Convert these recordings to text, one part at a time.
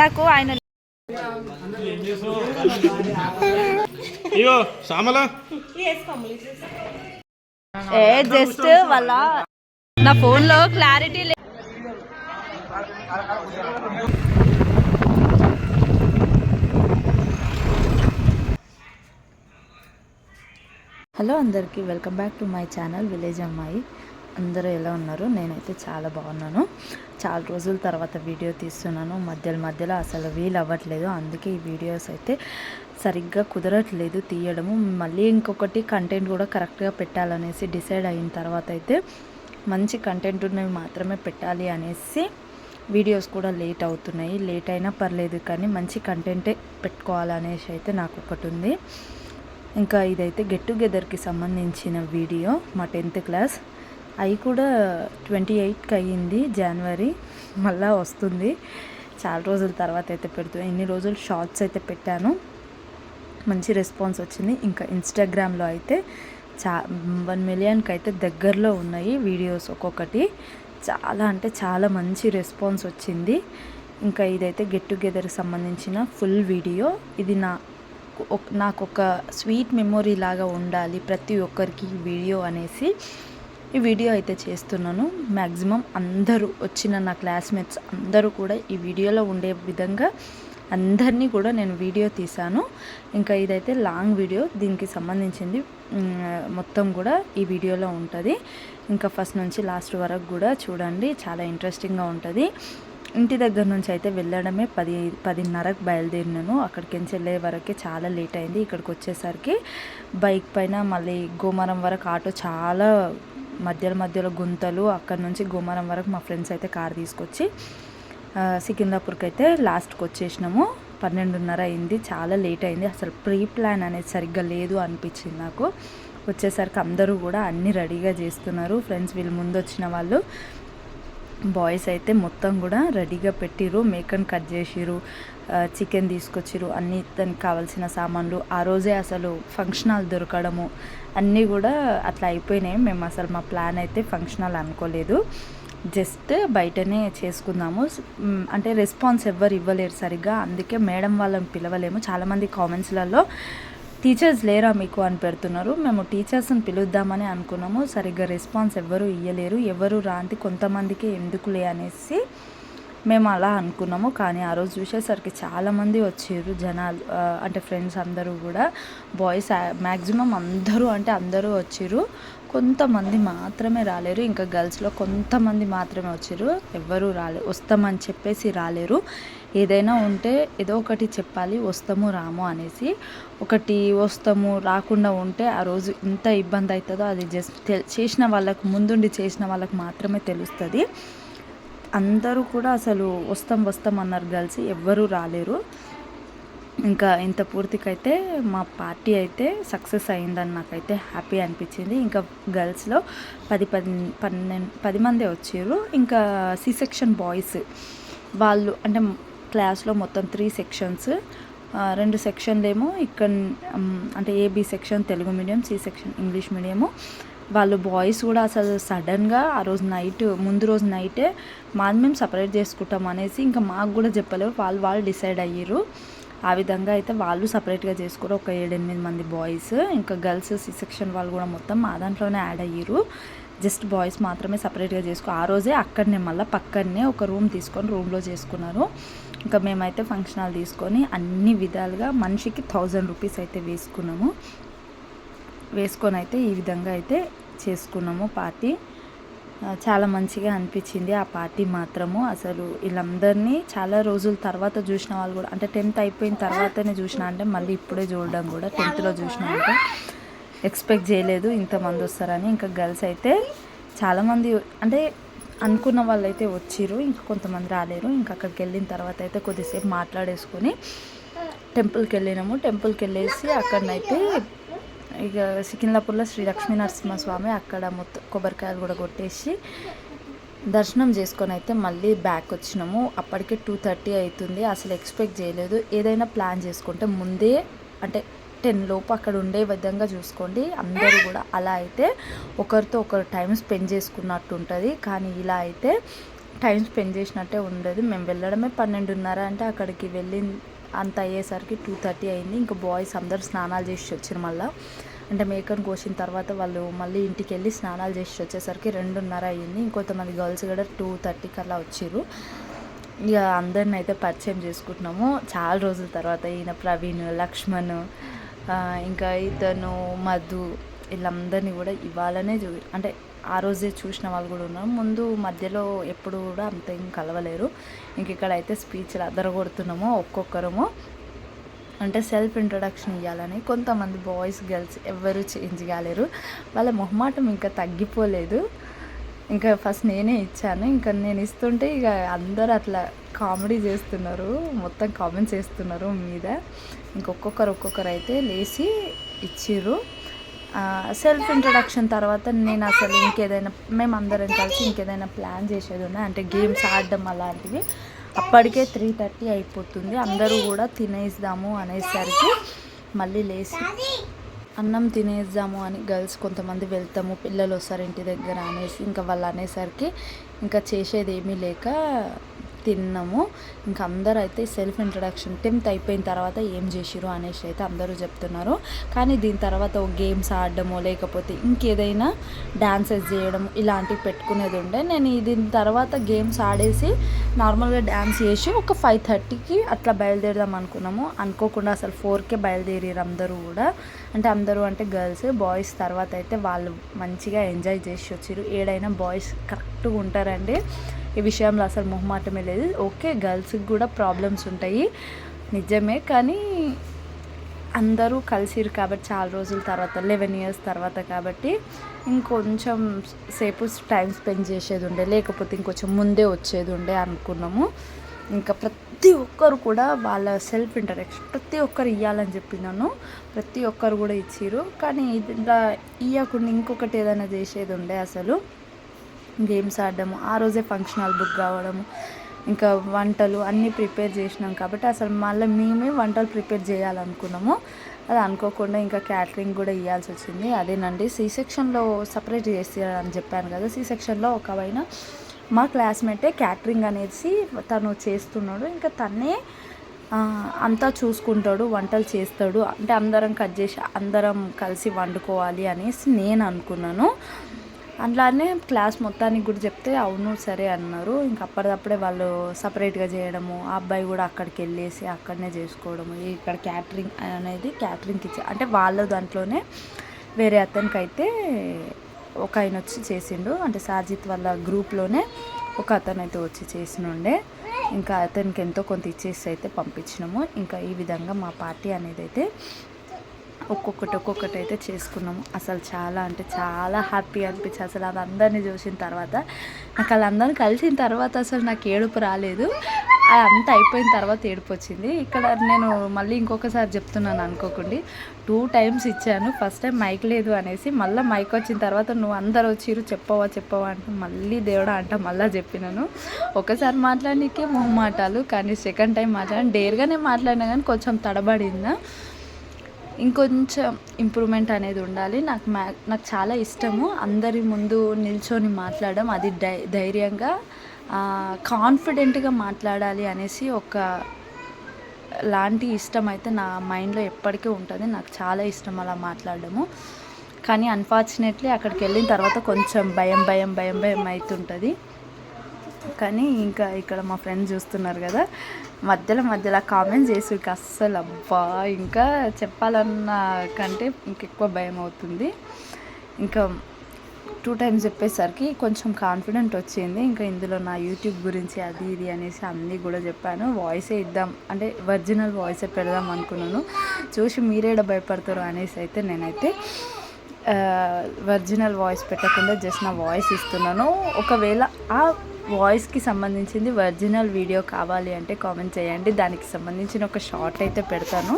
నాకు ఆయన జస్ట్ వాళ్ళ నా ఫోన్లో క్లారిటీ లేదు. హలో అందరికీ, welcome back to my channel village అమ్మాయి. అందరూ ఎలా ఉన్నారు? నేనైతే చాలా బాగున్నాను. చాలా రోజుల తర్వాత వీడియో తీస్తున్నాను. మధ్యలో అసలు వీలు అవ్వట్లేదు. అందుకే ఈ వీడియోస్ అయితే సరిగ్గా కుదరట్లేదు తీయడము. మళ్ళీ ఇంకొకటి కంటెంట్ కూడా కరెక్ట్గా పెట్టాలనేసి డిసైడ్ అయిన తర్వాత అయితే మంచి కంటెంట్ ఉన్నవి మాత్రమే పెట్టాలి అనేసి వీడియోస్ కూడా లేట్ అవుతున్నాయి. లేట్ అయినా పర్లేదు కానీ మంచి కంటెంటే పెట్టుకోవాలనేసి అయితే నాకు ఒకటి ఉంది. ఇంకా ఇదైతే గెట్ టుగెదర్కి సంబంధించిన వీడియో. మా 10th క్లాస్ అవి కూడా 28కి అయ్యింది జనవరి. మళ్ళీ వస్తుంది. చాలా రోజుల తర్వాత అయితే పెడుతున్నాను. ఇన్ని రోజులు షార్ట్స్ అయితే పెట్టాను, మంచి రెస్పాన్స్ వచ్చింది. ఇంకా ఇన్స్టాగ్రామ్లో అయితే 1 మిలియన్కి అయితే దగ్గరలో ఉన్నాయి వీడియోస్ ఒక్కొక్కటి. చాలా అంటే చాలా మంచి రెస్పాన్స్ వచ్చింది. ఇంకా ఇదైతే గెట్ టుగెదర్కి సంబంధించిన ఫుల్ వీడియో. ఇది నాకు ఒక స్వీట్ మెమొరీ లాగా ఉండాలి ప్రతి ఒక్కరికి ఈ వీడియో అనేసి ఈ వీడియో అయితే చేస్తున్నాను. మ్యాక్సిమం అందరూ వచ్చిన నా క్లాస్మేట్స్ అందరూ కూడా ఈ వీడియోలో ఉండే విధంగా అందరినీ కూడా నేను వీడియో తీశాను. ఇంకా ఇదైతే లాంగ్ వీడియో, దీనికి సంబంధించింది మొత్తం కూడా ఈ వీడియోలో ఉంటుంది. ఇంకా ఫస్ట్ నుంచి లాస్ట్ వరకు కూడా చూడండి, చాలా ఇంట్రెస్టింగ్గా ఉంటుంది. ఇంటి దగ్గర నుంచి అయితే వెళ్ళడమే 10:30కి బయలుదేరినాను. అక్కడికి వెళ్ళే వరకే చాలా లేట్ అయింది. ఇక్కడికి వచ్చేసరికి బైక్ పైన మళ్ళీ గోమరం వరకు ఆటో, చాలా మధ్యలో గుంతలు. అక్కడ నుంచి గోమరం వరకు మా ఫ్రెండ్స్ అయితే కార్ తీసుకొచ్చి సికింద్రాపూర్కి అయితే లాస్ట్కి వచ్చేసినాము. 12:30 అయింది. చాలా లేట్ అయింది. అసలు ప్రీ ప్లాన్ అనేది సరిగ్గా లేదు అనిపించింది నాకు. వచ్చేసరికి అందరూ కూడా అన్నీ రెడీగా చేస్తున్నారు. ఫ్రెండ్స్ వీళ్ళు ముందు వచ్చిన వాళ్ళు బాయ్స్ అయితే మొత్తం కూడా రెడీగా పెట్టిరు. మేకన్ కట్ చేసిరు, చికెన్ తీసుకొచ్చిరు, అన్నీ దానికి కావాల్సిన సామాన్లు. ఆ రోజే అసలు ఫంక్షన్ హాల్ దొరకడము అన్నీ కూడా అట్లా అయిపోయినాయి. మేము అసలు మా ప్లాన్ అయితే ఫంక్షన్ హాల్ అనుకోలేదు, జస్ట్ బయటనే చేసుకుందాము అంటే రెస్పాన్స్ ఎవ్వరు ఇవ్వలేరు సరిగ్గా. అందుకే మేడం వాళ్ళని పిలవలేము. చాలామంది కామెంట్స్లలో టీచర్స్ లేరా మీకు అని పెడుతున్నారు. మేము టీచర్స్ని పిలుద్దామని అనుకున్నాము. సరిగ్గా రెస్పాన్స్ ఎవ్వరూ ఇవ్వలేరు. ఎవరు రాంతి కొంతమందికి ఎందుకులే అనేసి మేము అలా అనుకున్నాము. కానీ ఆ రోజు చూసేసరికి చాలామంది వచ్చారు జనాలు, అంటే ఫ్రెండ్స్ అందరూ కూడా. బాయ్స్ మ్యాక్సిమం అందరూ వచ్చారు. కొంతమంది మాత్రమే రాలేరు. ఇంకా గర్ల్స్లో కొంతమంది మాత్రమే వచ్చారు. ఎవ్వరూ వస్తామని చెప్పేసి రాలేరు. ఏదైనా ఉంటే ఏదో ఒకటి చెప్పాలి, వస్తాము రాము అనేసి. ఒకటి వస్తాము రాకుండా ఉంటే ఆ రోజు ఎంత ఇబ్బంది అవుతుందో అది జస్ట్ చేసిన వాళ్ళకు, ముందుండి చేసిన వాళ్ళకు మాత్రమే తెలుస్తుంది. అందరూ కూడా అసలు వస్తాం అన్నారు గర్ల్స్, ఎవ్వరూ రాలేరు. ఇంకా ఇంత పూర్తికైతే మా పార్టీ అయితే సక్సెస్ అయిందని నాకైతే హ్యాపీ అనిపించింది. ఇంకా గర్ల్స్లో 10 మందే వచ్చారు. ఇంకా సి సెక్షన్ బాయ్స్ వాళ్ళు, అంటే క్లాస్లో మొత్తం 3 సెక్షన్స్, 2 సెక్షన్లు ఏమో ఇక్కడ అంటే A B section Telugu medium, C section English medium. వాళ్ళు బాయ్స్ కూడా అసలు సడన్గా ఆ రోజు ముందు రోజు నైటే మాది మేము సపరేట్ చేసుకుంటాం అనేసి ఇంకా మాకు కూడా చెప్పలేరు. వాళ్ళు డిసైడ్ అయ్యారు. ఆ విధంగా అయితే వాళ్ళు సపరేట్గా చేసుకోరు. ఒక 7-8 మంది బాయ్స్. ఇంకా గర్ల్స్ సి సెక్షన్ వాళ్ళు కూడా మొత్తం మా దాంట్లోనే యాడ్ అయ్యారు. జస్ట్ బాయ్స్ మాత్రమే సపరేట్గా ఆ రోజే అక్కడనే మళ్ళీ పక్కనే ఒక రూమ్ తీసుకొని రూమ్లో చేసుకున్నారు. ఇంకా మేమైతే ఫంక్షన్ హాల్ తీసుకొని అన్ని విధాలుగా మనిషికి 1000 రూపీస్ అయితే వేసుకొని అయితే ఈ విధంగా అయితే చేసుకున్నాము పార్టీ. చాలా మంచిగా అనిపించింది ఆ పార్టీ మాత్రము. అసలు వీళ్ళందరినీ చాలా రోజుల తర్వాత చూసిన వాళ్ళు కూడా, అంటే 10th అయిపోయిన తర్వాతనే చూసిన, అంటే మళ్ళీ ఇప్పుడే చూడడం కూడా 10thలో చూసిన అంటే ఎక్స్పెక్ట్ చేయలేదు ఇంతమంది వస్తారని. ఇంకా గర్ల్స్ అయితే చాలామంది, అంటే అనుకున్న వాళ్ళు అయితే వచ్చిర్రు, ఇంకా కొంతమంది రాలేరు. ఇంకా అక్కడికి వెళ్ళిన తర్వాత అయితే కొద్దిసేపు మాట్లాడేసుకొని టెంపుల్కి వెళ్ళినాము. టెంపుల్కి వెళ్ళేసి అక్కడనైతే ఇక సికింద్రాపూర్లో శ్రీ లక్ష్మీ నరసింహస్వామి, అక్కడ మొత్తం కొబ్బరికాయలు కూడా కొట్టేసి దర్శనం చేసుకొని అయితే మళ్ళీ బ్యాక్ వచ్చినాము. అప్పటికే 2:30 అవుతుంది. అసలు ఎక్స్పెక్ట్ చేయలేదు. ఏదైనా ప్లాన్ చేసుకుంటే ముందే, అంటే 10 లోపు అక్కడ ఉండే విధంగా చూసుకోండి. అందరూ కూడా అలా అయితే ఒకరితో ఒకరు టైం స్పెండ్ చేసుకున్నట్టు ఉంటుంది. కానీ ఇలా అయితే టైం స్పెండ్ చేసినట్టే ఉండదు. మేము వెళ్ళడమే 12:30 అంటే అక్కడికి వెళ్ళి అంత అయ్యేసరికి 2:30 అయింది. ఇంకా బాయ్స్ అందరు స్నానాలు చేసి వచ్చారు. మళ్ళీ అంటే మేకను కోసిన తర్వాత వాళ్ళు మళ్ళీ ఇంటికి వెళ్ళి స్నానాలు చేసి వచ్చేసరికి 2:30 అయ్యింది. ఇంకొంతమంది గర్ల్స్ కూడా 2:30కి అలా వచ్చారు. ఇక అందరిని అయితే పరిచయం చేసుకుంటున్నాము చాలా రోజుల తర్వాత. ఈయన ప్రవీణ్, లక్ష్మణ్, ఇంకా ఇతను మధు, వీళ్ళందరినీ కూడా ఇవాళనే అంటే ఆ రోజే చూసిన వాళ్ళు కూడా ఉన్నారు. ముందు మధ్యలో ఎప్పుడు కూడా అంత ఏం కలవలేరు. ఇంక ఇక్కడైతే స్పీచ్లు అదరగొడుతున్నాము ఒక్కొక్కరము. అంటే సెల్ఫ్ ఇంట్రొడక్షన్ ఇవ్వాలని. కొంతమంది బాయ్స్ గర్ల్స్ ఎవరు చేంజ్ కాలేరు. వాళ్ళ మొహమాటం ఇంకా తగ్గిపోలేదు. ఇంకా ఫస్ట్ నేనే ఇచ్చాను. ఇంకా నేను ఇస్తుంటే ఇక అందరు అట్లా కామెడీ చేస్తున్నారు, మొత్తం కామెంట్స్ చేస్తున్నారు మీద. ఒక్కొక్కరు అయితే లేచి ఇచ్చిర్రు. సెల్ఫ్ ఇంట్రొడక్షన్ తర్వాత నేను అసలు ఇంకేదైనా మేమందరం కలిసి ఇంకేదైనా ప్లాన్ చేసేది ఉన్నాయి, అంటే గేమ్స్ ఆడడం అలాంటివి. అప్పటికే 3:30 అయిపోతుంది. అందరూ కూడా తినేద్దాము అనేసరికి మళ్ళీ లేచి అన్నం తినేద్దాము అని గర్ల్స్ కొంతమంది వెళ్తాము, పిల్లలు వస్తారు ఇంటి దగ్గర అనేసి ఇంకా వాళ్ళు అనేసరికి ఇంకా చేసేది ఏమీ లేక తిన్నాము. ఇంకా అందరూ అయితే సెల్ఫ్ ఇంట్రొడక్షన్ 10th అయిపోయిన తర్వాత ఏం చేసిరు అనేసి అయితే అందరూ చెప్తున్నారు. కానీ దీని తర్వాత ఒక గేమ్స్ ఆడడమో లేకపోతే ఇంకేదైనా డాన్సెస్ చేయడం ఇలాంటివి పెట్టుకునేది ఉండే. నేను దీని తర్వాత గేమ్స్ ఆడేసి నార్మల్గా డ్యాన్స్ చేసి ఒక 5:30కి అట్లా బయలుదేరదాం అనుకున్నాము. అనుకోకుండా అసలు 4కే బయలుదేరారు అందరూ కూడా. అంటే అందరూ అంటే గర్ల్స్, బాయ్స్ తర్వాత అయితే వాళ్ళు మంచిగా ఎంజాయ్ చేసి వచ్చారు. ఏడైనా బాయ్స్ కరెక్ట్గా ఉంటారండి ఈ విషయంలో, అసలు మొహమాటమే లేదు. ఓకే, గర్ల్స్కి కూడా ప్రాబ్లమ్స్ ఉంటాయి నిజమే, కానీ అందరూ కలిసిరు కాబట్టి చాలా రోజుల తర్వాత 11 years తర్వాత కాబట్టి ఇంకొంచెం సేపు టైం స్పెండ్ చేసేది ఉండే, లేకపోతే ఇంకొంచెం ముందే వచ్చేది ఉండే అనుకున్నాము. ఇంకా ప్రతి ఒక్కరు కూడా వాళ్ళ సెల్ఫ్ ఇంట్రడక్షన్ ప్రతి ఒక్కరు ఇవ్వాలని చెప్పినాను. ప్రతి ఒక్కరు కూడా ఇచ్చిరు. కానీ ఇలా ఇవ్వకుండా ఇంకొకటి ఏదైనా చేసేది ఉండే. అసలు గేమ్స్ ఆడడము, ఆ రోజే ఫంక్షన్ హాల్ బుక్ కావడము, ఇంకా వంటలు అన్నీ ప్రిపేర్ చేసినాం కాబట్టి అసలు మళ్ళీ మేమే వంటలు ప్రిపేర్ చేయాలనుకున్నాము. అది అనుకోకుండా ఇంకా క్యాటరింగ్ కూడా ఇవ్వాల్సి వచ్చింది. అదేనండి సి సెక్షన్లో సపరేట్ చేస్తారని చెప్పాను కదా. సి సెక్షన్లో ఒకవైనా మా క్లాస్మేటే క్యాటరింగ్ అనేసి తను చేస్తున్నాడు. ఇంకా తనే అంతా చూసుకుంటాడు, వంటలు చేస్తాడు. అంటే అందరం కట్ చేసి అందరం కలిసి వండుకోవాలి అనేసి నేను అనుకున్నాను. అట్లానే క్లాస్ మొత్తానికి కూడా చెప్తే అవును సరే అన్నారు. ఇంక అప్పటిదప్పుడే వాళ్ళు సపరేట్గా చేయడము, ఆ అబ్బాయి కూడా అక్కడికి వెళ్ళేసి అక్కడనే చేసుకోవడము. ఇక్కడ క్యాటరింగ్కి ఇచ్చే అంటే వాళ్ళ దాంట్లోనే వేరే అతనికి అయితే ఒక ఆయన వచ్చి చేసిండు. అంటే సాజిత్ వాళ్ళ గ్రూప్లోనే ఒక అతను అయితే వచ్చి చేసినుండే. ఇంకా అతనికి ఎంతో కొంత ఇచ్చేసి అయితే పంపించినాము. ఇంకా ఈ విధంగా మా పార్టీ అనేది అయితే ఒక్కొక్కటి అయితే చేసుకున్నాము. అసలు చాలా అంటే చాలా హ్యాపీ అనిపించి అసలు అది అందరినీ చూసిన తర్వాత నాకు వాళ్ళందరినీ కలిసిన తర్వాత అసలు నాకు ఏడుపు రాలేదు. అది అంతా అయిపోయిన తర్వాత ఏడుపు వచ్చింది. ఇక్కడ నేను మళ్ళీ ఇంకొకసారి చెప్తున్నాను అనుకోకండి, 2 times ఇచ్చాను. ఫస్ట్ టైం మైక్ లేదు అనేసి, మళ్ళీ మైక్ వచ్చిన తర్వాత నువ్వు అందరు వచ్చిరు చెప్పవా అంటే మళ్ళీ దేవుడా అంట మళ్ళీ చెప్పినాను. ఒకసారి మాట్లాడనీకే మొహమాటాలు, కానీ సెకండ్ టైం మాట్లాడాను. డేర్గానే మాట్లాడినా కానీ కొంచెం తడబడిందా. ఇంకొంచెం ఇంప్రూవ్మెంట్ అనేది ఉండాలి. నాకు చాలా ఇష్టము అందరి ముందు నిల్చొని మాట్లాడడం, అది ధైర్యంగా కాన్ఫిడెంట్గా మాట్లాడాలి అనేసి ఒక లాంటి ఇష్టం అయితే నా మైండ్లో ఎప్పటికీ ఉంటుంది. నాకు చాలా ఇష్టం అలా మాట్లాడడము. కానీ అన్ఫార్చునేట్లీ అక్కడికి వెళ్ళిన తర్వాత కొంచెం భయం అవుతుంటుంది. కానీ ఇంకా ఇక్కడ మా ఫ్రెండ్స్ చూస్తున్నారు కదా, మధ్యలో కామెంట్స్ చేసి అస్సలు అబ్బా ఇంకా చెప్పాలన్న కంటే ఇంకెక్కువ భయం అవుతుంది. ఇంకా 2 times చెప్పేసరికి కొంచెం కాన్ఫిడెంట్ వచ్చింది. ఇంకా ఇందులో నా యూట్యూబ్ గురించి అది ఇది అనేసి అన్నీ కూడా చెప్పాను. వాయిసే ఇద్దాం అంటే ఒరిజినల్ వాయిసే పెడదాం అనుకున్నాను. చూసి మీరేడ భయపడతారు అనేసి అయితే నేనైతే ఒరిజినల్ వాయిస్ పెట్టకుండా జస్ట్ నా వాయిస్ ఇస్తున్నాను. ఒకవేళ ఆ వాయిస్కి సంబంధించింది ఒరిజినల్ వీడియో కావాలి అంటే కామెంట్ చేయండి, దానికి సంబంధించిన ఒక షార్ట్ అయితే పెడతాను.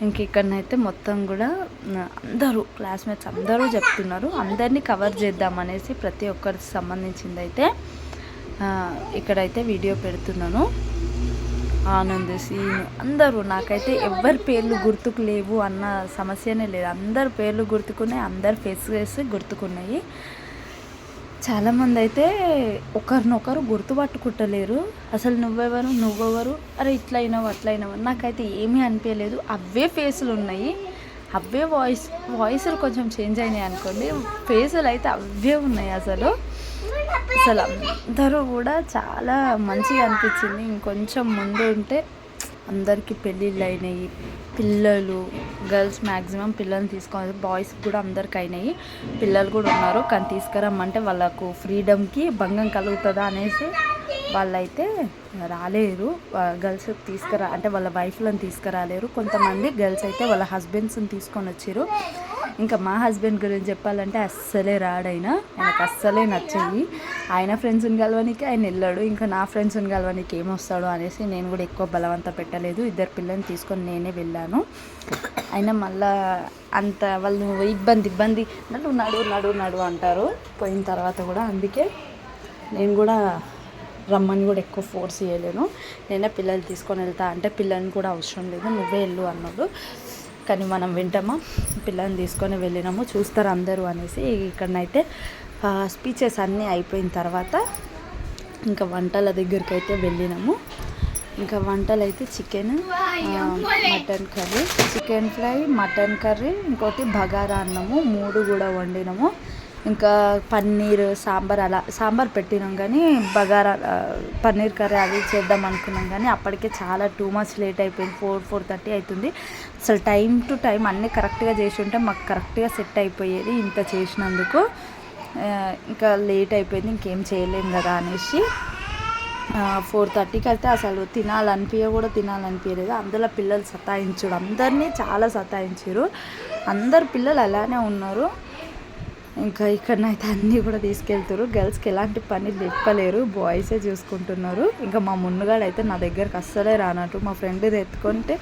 ఇంక ఇక్కడనైతే మొత్తం కూడా అందరూ క్లాస్మేట్స్ అందరూ చెప్తున్నారు, అందరినీ కవర్ చేద్దామనేసి ప్రతి ఒక్కరికి సంబంధించింది అయితే ఇక్కడైతే వీడియో పెడుతున్నాను. ఆనంద్, సీన్ అందరూ, నాకైతే ఎవరి పేర్లు గుర్తుకు లేవు అన్న సమస్యనే లేదు. అందరి పేర్లు గుర్తుకున్నాయి, అందరి ఫేసెస్ గుర్తుకున్నాయి. చాలామంది అయితే ఒకరినొకరు గుర్తుపట్టుకుంటలేరు. అసలు నువ్వెవరు, అరే ఇట్లా అయినావు అట్లా అయినావు. నాకైతే ఏమీ అనిపించలేదు. అవే ఫేసులు ఉన్నాయి, అవే వాయిస్లు కొంచెం చేంజ్ అయినాయి అనుకోండి, ఫేసులు అయితే అవే ఉన్నాయి. అసలు అందరూ కూడా చాలా మంచిగా అనిపించింది. ఇంకొంచెం ముందు ఉంటే అందరికీ పెళ్ళిళ్ళు అయినాయి, పిల్లలు గర్ల్స్ మ్యాక్సిమం పిల్లల్ని తీసుకొని, బాయ్స్ కూడా అందరికి అయినాయి, పిల్లలు కూడా ఉన్నారు. కానీ తీసుకురమ్మంటే వాళ్ళకు ఫ్రీడమ్కి భంగం కలుగుతుందా అనేసి వాళ్ళైతే రాలేరు. గర్ల్స్ అంటే వాళ్ళ వైఫ్లను తీసుకురాలేరు. కొంతమంది గర్ల్స్ అయితే వాళ్ళ హస్బెండ్స్ని తీసుకొని వచ్చారు. ఇంకా మా హస్బెండ్ గురించి చెప్పాలంటే అస్సలే రాడైనా, ఆయనకు అస్సలే నచ్చాయి. ఆయన ఫ్రెండ్స్ని కలవడానికి ఆయన వెళ్ళాడు, ఇంకా నా ఫ్రెండ్స్ని కలవడానికి ఏమొస్తాడు అనేసి నేను కూడా ఎక్కువ బలవంత పెట్టలేదు. ఇద్దరు పిల్లల్ని తీసుకొని నేనే వెళ్ళాను. అయినా మళ్ళా అంత వాళ్ళు ఇబ్బంది నడు అంటారు పోయిన తర్వాత కూడా. అందుకే నేను కూడా రమ్మని కూడా ఎక్కువ ఫోర్స్ చేయలేను. నేనే పిల్లలు తీసుకొని వెళ్తా అంటే పిల్లల్ని కూడా అవసరం లేదు, నువ్వే వెళ్ళు అన్నాడు. కానీ మనం వింటామా, పిల్లల్ని తీసుకొని వెళ్ళినాము, చూస్తారు అందరూ అనేసి. ఇక్కడనైతే స్పీచెస్ అన్నీ అయిపోయిన తర్వాత ఇంకా వంటల దగ్గరికి అయితే వెళ్ళినాము. ఇంకా వంటలు అయితే chicken, mutton curry, chicken fry, mutton curry, ఇంకోటి బగారా అన్నము, 3 కూడా వండినాము. ఇంకా పన్నీర్ సాంబార్, అలా సాంబార్ పెట్టినాం. కానీ బగారా పన్నీర్ కర్రీ అవి చేద్దాం అనుకున్నాం. కానీ అప్పటికే చాలా టూ మచ్ లేట్ అయిపోయింది. 4:30 అవుతుంది. అసలు టైం టు టైం అన్నీ కరెక్ట్గా చేసి ఉంటే మాకు కరెక్ట్గా సెట్ అయిపోయేది. ఇంత చేసినందుకు ఇంకా లేట్ అయిపోయింది, ఇంకేం చేయలేం కదా అనేసి 4:30కి అయితే అసలు తినాలనిపించలేదు. అందులో పిల్లలు సతాయించుడు, అందరినీ చాలా సతాయించారు. అందరు పిల్లలు అలానే ఉన్నారు. ఇంకా ఇక్కడనైతే అన్నీ కూడా తీసుకెళ్తారు. గర్ల్స్కి ఎలాంటి పని చెప్పలేరు, బాయ్సే చూసుకుంటున్నారు. ఇంకా మా మున్నుగాడు అయితే నా దగ్గరకు అస్సలే రానట్టు, మా ఫ్రెండ్ ఎత్తుకుంటే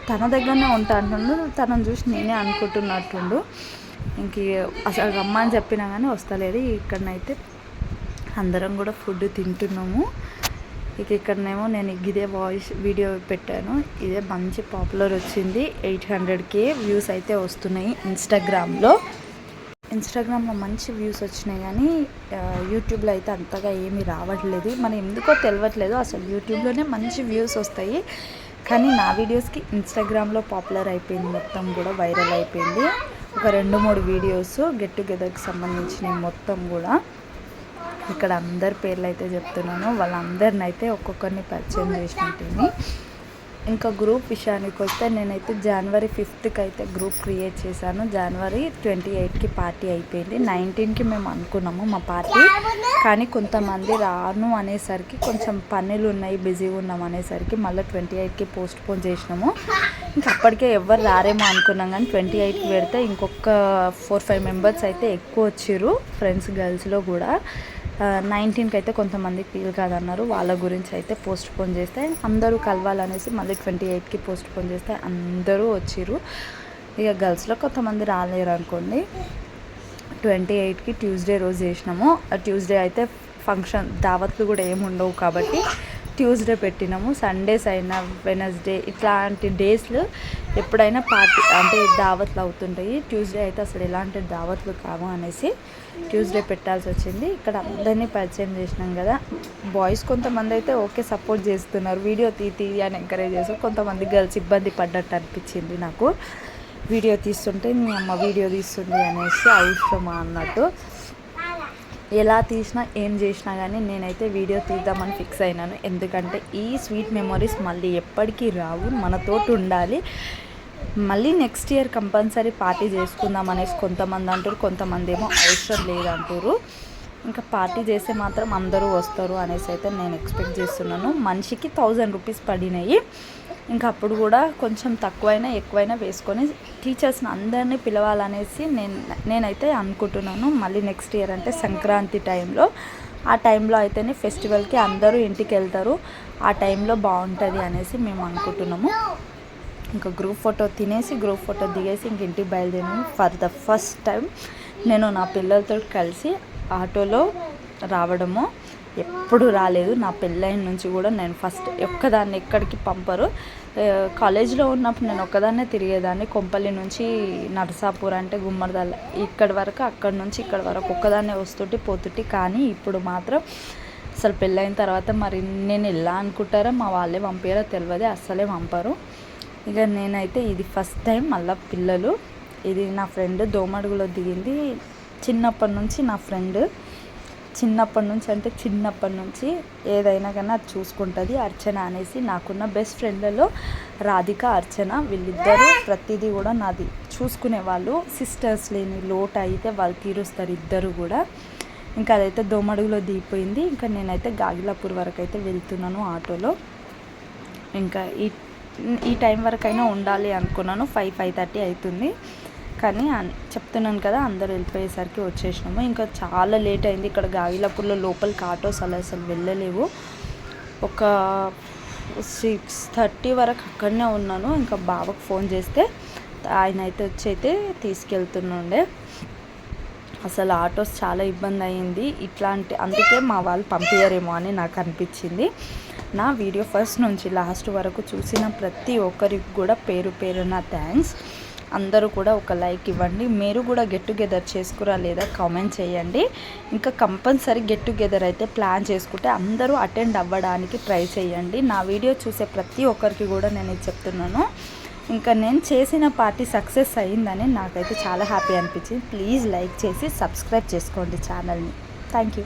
తన దగ్గరనే ఉంటా అంటుండు. తనను చూసి నేనే అనుకుంటున్నట్టుండు. ఇంక అసలు రమ్మని చెప్పినా కానీ వస్తలేదు. ఇక్కడనైతే అందరం కూడా ఫుడ్ తింటున్నాము. ఇక్కడనేమో నేను ఇదే వీడియో పెట్టాను. ఇదే మంచి పాపులర్ వచ్చింది. 800K వ్యూస్ అయితే వస్తున్నాయి ఇన్స్టాగ్రామ్లో మంచి వ్యూస్ వచ్చినాయి. కానీ యూట్యూబ్లో అయితే అంతగా ఏమీ రావట్లేదు. మనం ఎందుకో తెలియట్లేదు. అసలు యూట్యూబ్లోనే మంచి వ్యూస్ వస్తాయి, కానీ నా వీడియోస్కి ఇన్స్టాగ్రామ్లో పాపులర్ అయిపోయింది, మొత్తం కూడా వైరల్ అయిపోయింది. ఒక 2-3 వీడియోస్ గెట్ టుగెదర్కి సంబంధించినవి మొత్తం కూడా. ఇక్కడ అందరి పేర్లు అయితే చెప్తున్నాను. వాళ్ళందరిని అయితే ఒక్కొక్కరిని పరిచయం చేసినట్టుంది. ఇంకా గ్రూప్ విషయానికి వస్తే నేనైతే January 5th అయితే గ్రూప్ క్రియేట్ చేశాను. January 28కి పార్టీ అయిపోయింది. 19కి మేము అనుకున్నాము మా పార్టీ, కానీ కొంతమంది రాను అనేసరికి, కొంచెం పనులు ఉన్నాయి, బిజీగా ఉన్నాం అనేసరికి మళ్ళీ 28కి పోస్ట్పోన్ చేసినాము. ఇంకా అప్పటికే ఎవరు రారేమో అనుకున్నాం. కానీ 28కి పెడితే ఇంకొక 4-5 మెంబర్స్ అయితే ఎక్కువ వచ్చారు, ఫ్రెండ్స్ గర్ల్స్లో కూడా. 19కి అయితే కొంతమందికి ఫీల్ కాదన్నారు. వాళ్ళ గురించి అయితే పోస్ట్పోన్ చేస్తే, అందరూ కలవాలనేసి మళ్ళీ 28కి పోస్ట్పోన్ చేస్తే అందరూ వచ్చిర్రు. ఇక గర్ల్స్లో కొంతమంది రాలేరు అనుకోండి. 28కి ట్యూస్డే రోజు చేసినాము. ట్యూస్డే అయితే ఫంక్షన్ దావత్లు కూడా ఏమి ఉండవు కాబట్టి ట్యూస్డే పెట్టినాము. సండేస్ అయినా, వెనస్డే, ఇట్లాంటి డేస్లు ఎప్పుడైనా పార్టీ అంటే దావత్లు అవుతుంటాయి. ట్యూస్డే అయితే అసలు ఎలాంటి దావత్లు కావు అనేసి ట్యూస్డే పెట్టాల్సి వచ్చింది. ఇక్కడ అందరినీ పరిచయం చేసినాం కదా. బాయ్స్ కొంతమంది అయితే ఓకే సపోర్ట్ చేస్తున్నారు, వీడియో తీ అని ఎంకరేజ్ చేస్తారు. కొంతమంది గర్ల్స్ ఇబ్బంది పడ్డట్టు అనిపించింది నాకు. వీడియో తీస్తుంటే మీ అమ్మ వీడియో తీస్తుంది అనేసి అవసరమా అన్నట్టు. ఎలా తీసినా ఏం చేసినా కానీ నేనైతే వీడియో తీద్దామని ఫిక్స్ అయినాను. ఎందుకంటే ఈ స్వీట్ మెమొరీస్ మళ్ళీ ఎప్పటికీ రావు, మనతోటి ఉండాలి. మళ్ళీ నెక్స్ట్ ఇయర్ కంపల్సరీ పార్టీ చేసుకుందాం అనేసి కొంతమంది అంటారు, కొంతమంది ఏమో అవసరం లేదంటారు. ఇంకా పార్టీ చేస్తే మాత్రం అందరూ వస్తారు అనేసి అయితే నేను ఎక్స్పెక్ట్ చేస్తున్నాను. మనిషికి 1000 రూపీస్ పడినాయి. ఇంకా అప్పుడు కూడా కొంచెం తక్కువైనా ఎక్కువైనా వేసుకొని టీచర్స్ని అందరినీ పిలవాలనేసి నేనైతే అనుకుంటున్నాను. మళ్ళీ నెక్స్ట్ ఇయర్ అంటే సంక్రాంతి టైంలో, ఆ టైంలో అయితేనే ఫెస్టివల్కి అందరూ ఇంటికి వెళ్తారు, ఆ టైంలో బాగుంటుంది అనేసి మేము అనుకుంటున్నాము. ఇంకా గ్రూప్ ఫోటో తినేసి, గ్రూప్ ఫోటో దిగేసి ఇంక ఇంటికి బయలుదేరాను. ఫర్ ద ఫస్ట్ టైం నేను నా పిల్లలతో కలిసి ఆటోలో రావడము. ఎప్పుడు రాలేదు. నా పెళ్ళైన నుంచి కూడా నేను ఫస్ట్ ఒక్కదాన్ని ఎక్కడికి పంపరు. కాలేజ్లో ఉన్నప్పుడు నేను ఒక్కదాన్నే తిరిగేదాన్ని. కొంపల్లి నుంచి నరసాపూర్ అంటే గుమ్మడిదల ఇక్కడి వరకు, అక్కడి నుంచి ఇక్కడి వరకు ఒక్కదాన్నే వస్తుంటే పోతుంటే. కానీ ఇప్పుడు మాత్రం అసలు పెళ్ళైన తర్వాత మరి నేను ఎలా అనుకుంటారో మా వాళ్ళే పంపారో తెలియదు, అస్సలే పంపరు. ఇక నేనైతే ఇది ఫస్ట్ టైం మళ్ళీ పిల్లలు. ఇది నా ఫ్రెండ్ దోమడుగులో దిగింది. చిన్నప్పటి నుంచి నా ఫ్రెండ్, చిన్నప్పటి నుంచి ఏదైనా కానీ అది చూసుకుంటుంది. అర్చన అనేసి నాకున్న బెస్ట్ ఫ్రెండ్లలో రాధిక, అర్చన వీళ్ళిద్దరూ ప్రతిదీ కూడా నాది చూసుకునేవాళ్ళు. సిస్టర్స్ లేని లోటు అయితే వాళ్ళు తీరుస్తారు ఇద్దరు కూడా. ఇంకా అదైతే దోమడుగులో దిగిపోయింది. ఇంకా నేనైతే గాగిలాపూర్ వరకు అయితే వెళ్తున్నాను ఆటోలో. ఇంకా ఈ టైం వరకైనా ఉండాలి అనుకున్నాను. 5:30 అవుతుంది. కానీ చెప్తున్నాను కదా, అందరూ వెళ్ళిపోయేసరికి వచ్చేసినాము. ఇంకా చాలా లేట్ అయింది. ఇక్కడ గాగిలాపూర్లో లోపలికి ఆటోస్ అసలు వెళ్ళలేవు. ఒక 6:30 వరకు అక్కడనే ఉన్నాను. ఇంకా బావకు ఫోన్ చేస్తే ఆయన అయితే తీసుకెళ్తుండే. అసలు ఆటోస్ చాలా ఇబ్బంది అయ్యింది. అందుకే మా వాళ్ళు పంపించరేమో అని నాకు అనిపించింది. నా వీడియో ఫస్ట్ నుంచి లాస్ట్ వరకు చూసిన ప్రతి ఒక్కరికి కూడా పేరున థ్యాంక్స్. అందరూ కూడా ఒక లైక్ ఇవ్వండి. మీరు కూడా గెట్ టుగెదర్ చేసుకురా లేదా కామెంట్ చేయండి. ఇంకా కంపల్సరీ గెట్ టుగెదర్ అయితే ప్లాన్ చేసుకుంటే అందరూ అటెండ్ అవ్వడానికి ట్రై చేయండి. నా వీడియో చూసే ప్రతి ఒక్కరికి కూడా నేను ఇది చెప్తున్నాను. ఇంకా నేను చేసిన పార్టీ సక్సెస్ అయ్యిందని నాకైతే చాలా హ్యాపీ అనిపించింది. ప్లీజ్ లైక్ చేసి సబ్స్క్రైబ్ చేసుకోండి ఛానల్ని. Thank you.